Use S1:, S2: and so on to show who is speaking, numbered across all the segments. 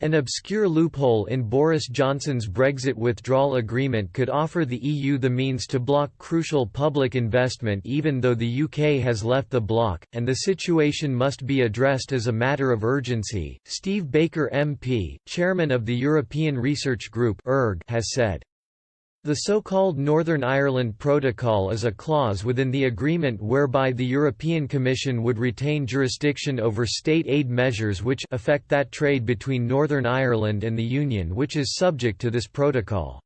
S1: An obscure loophole in Boris Johnson's Brexit withdrawal agreement could offer the EU the means to block crucial public investment even though the UK has left the bloc, and the situation must be addressed as a matter of urgency, Steve Baker MP, chairman of the European Research Group has said. The so-called Northern Ireland Protocol is a clause within the agreement whereby the European Commission would retain jurisdiction over state aid measures which affect that trade between Northern Ireland and the Union which is subject to this protocol.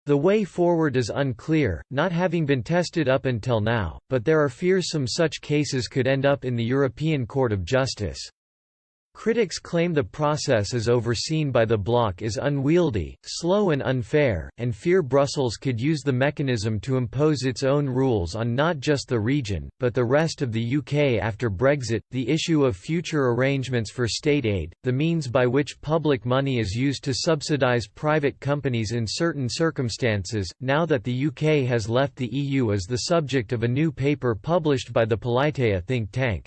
S1: The way forward is unclear, not having been tested up until now, but there are fears some such cases could end up in the European Court of Justice. Critics claim the process as overseen by the bloc is unwieldy, slow and unfair, and fear Brussels could use the mechanism to impose its own rules on not just the region, but the rest of the UK after Brexit. The issue of future arrangements for state aid, the means by which public money is used to subsidise private companies in certain circumstances, now that the UK has left the EU, is the subject of a new paper published by the Politeia think tank.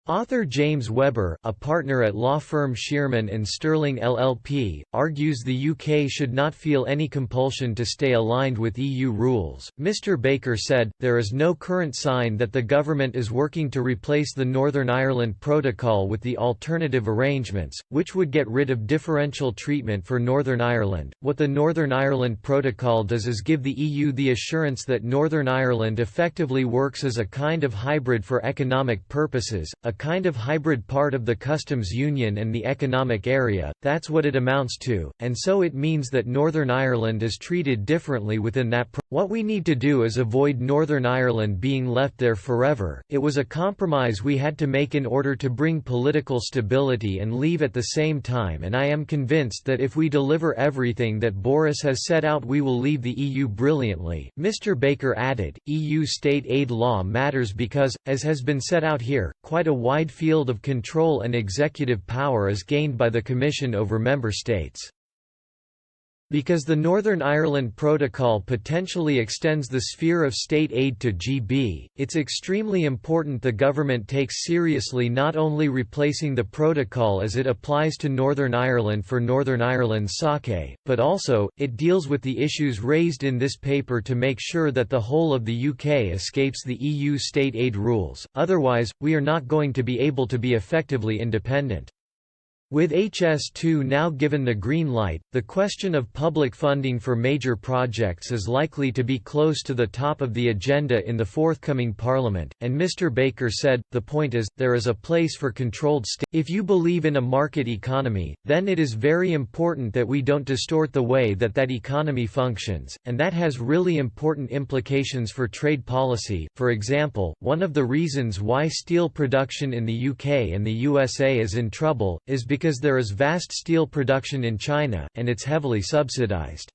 S1: Author James Webber, a partner at law firm Shearman & Sterling LLP, argues the UK should not feel any compulsion to stay aligned with EU rules. Mr. Baker said, "There is no current sign that the government is working to replace the Northern Ireland Protocol with the alternative arrangements, which would get rid of differential treatment for Northern Ireland. What the Northern Ireland Protocol does is give the EU the assurance that Northern Ireland effectively works as a kind of hybrid for economic purposes, a kind of hybrid part of the customs union and the economic area. That's what it amounts to, and so it means that Northern Ireland is treated differently within that. What we need to do is avoid Northern Ireland being left there forever. It was a compromise we had to make in order to bring political stability and leave at the same time, and I am convinced that if we deliver everything that Boris has set out we will leave the EU brilliantly." Mr. Baker added, EU state aid law matters because, as has been set out here, quite a wide field of control and executive power is gained by the Commission over member states. Because the Northern Ireland Protocol potentially extends the sphere of state aid to GB, it's extremely important the government takes seriously not only replacing the protocol as it applies to Northern Ireland for Northern Ireland sake, but also, it deals with the issues raised in this paper to make sure that the whole of the UK escapes the EU state aid rules, otherwise, we are not going to be able to be effectively independent. With HS2 now given the green light, the question of public funding for major projects is likely to be close to the top of the agenda in the forthcoming Parliament, and Mr. Baker said, "The point is, there is a place for controlled state. If you believe in a market economy, then it is very important that we don't distort the way that that economy functions, and that has really important implications for trade policy." For example, one of the reasons why steel production in the UK and the USA is in trouble, is because there is vast steel production in China, and it's heavily subsidized.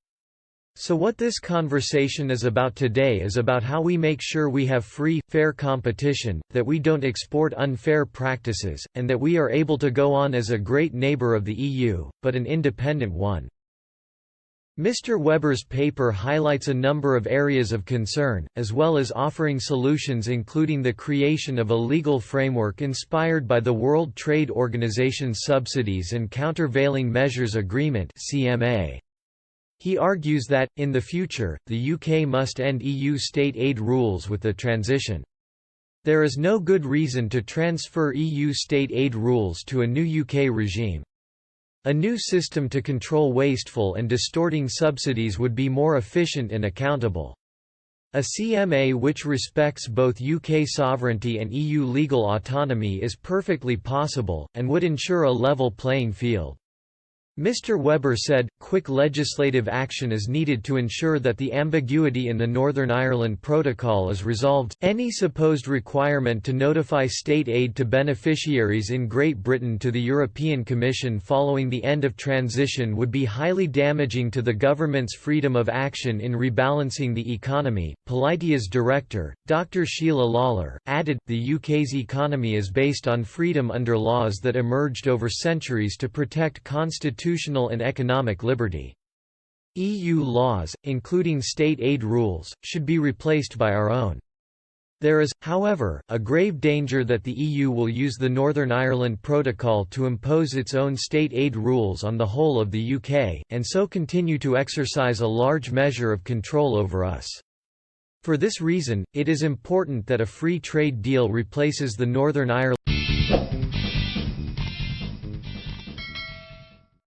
S1: So what this conversation is about today is about how we make sure we have free, fair competition, that we don't export unfair practices, and that we are able to go on as a great neighbor of the EU, but an independent one. Mr. Webber's paper highlights a number of areas of concern, as well as offering solutions including the creation of a legal framework inspired by the World Trade Organization's Subsidies and Countervailing Measures Agreement (CMA). He argues that, in the future, the UK must end EU state aid rules with the transition. There is no good reason to transfer EU state aid rules to a new UK regime. A new system to control wasteful and distorting subsidies would be more efficient and accountable. A CMA which respects both UK sovereignty and EU legal autonomy is perfectly possible, and would ensure a level playing field. Mr. Webber said, quick legislative action is needed to ensure that the ambiguity in the Northern Ireland Protocol is resolved. Any supposed requirement to notify state aid to beneficiaries in Great Britain to the European Commission following the end of transition would be highly damaging to the government's freedom of action in rebalancing the economy. Politeia's director, Dr. Sheila Lawler, added, the UK's economy is based on freedom under laws that emerged over centuries to protect constitutional and economic liberty. EU laws, including state aid rules, should be replaced by our own. There is, however, a grave danger that the EU will use the Northern Ireland Protocol to impose its own state aid rules on the whole of the UK, and so continue to exercise a large measure of control over us. For this reason, it is important that a free trade deal replaces the Northern Ireland